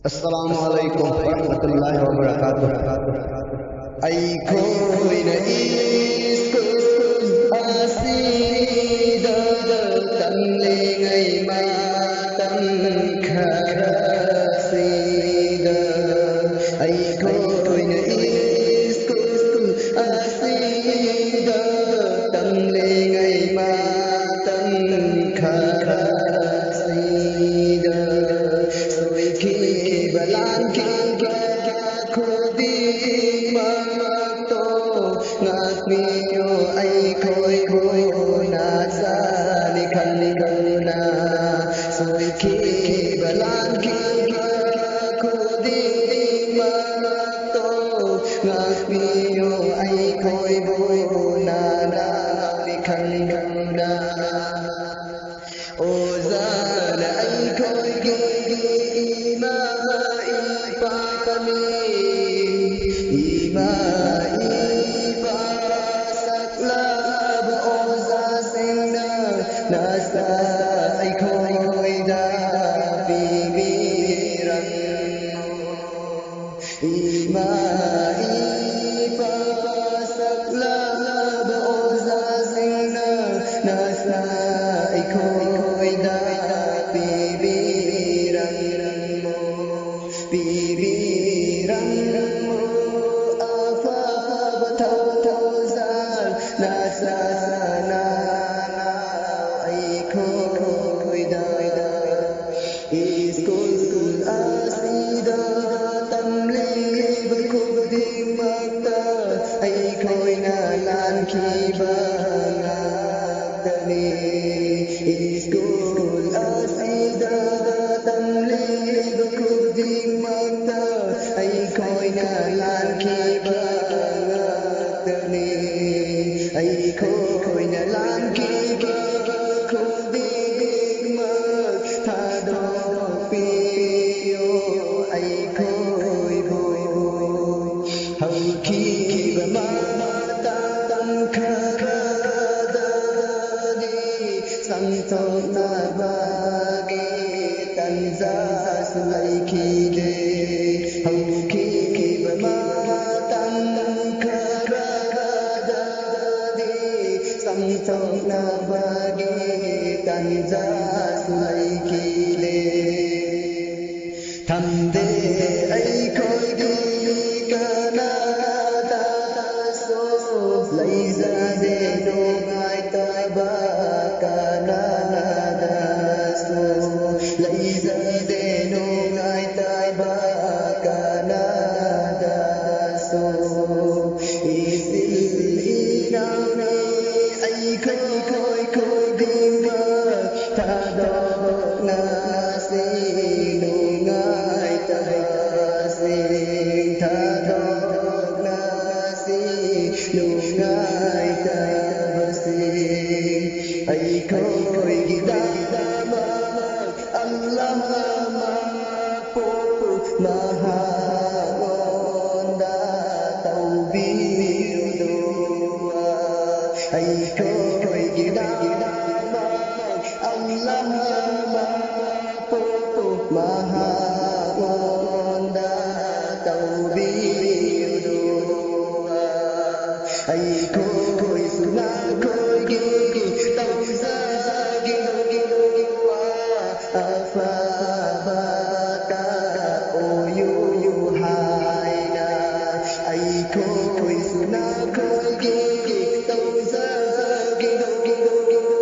Assalamualaikum warahmatullahi wabarakatuh. Ai khôi na isku asida tâm li ngày ma tâm khasida. Ai khôi na isku asida tâm li ngày ma tâm khasida. Balan ki khudi mato ngat mi yo ai khoi khoi na sa ni khan na soi ki balan ki khudi mato ngat mi yo ai khoi khoi na ni khan na o zan ai khoi ki nasa ay khôi da bibiran ima ipa sakla bo za singna nasa ay khôi da bibiran mo apa batau tau zan nasa sana Iskul asida tamli berkudi mata ai khôi na lan ki bangatani Iskul asida tamli berkudi mata ai khôi na lan ki bangatani ai khôi na lan ki berkudi thado piyo ai khôi khôi hầu khi và ma ta tâm kha da đi sang cho na ba ge tan ra sulai khi de hầu khi và ma tâm kha da đi sang cho na ba ge tan ra sulai khi thầm đê ấy khôi đi kana ta số lấy ra để đồ ngài ta ba kana ta số lấy ra để đồ ngài ta ba kana ta số isil nào ai khôi khôi khôi đi mà ta đó na si ai khôi gida ma Allah ma po maha wanda taubi doa ai khôi gida ma Allah ma po maha wanda taubi doa ai khôi suna khôi gi tau za gi wa afa ba ka o yu hai na ai khôi suna khôi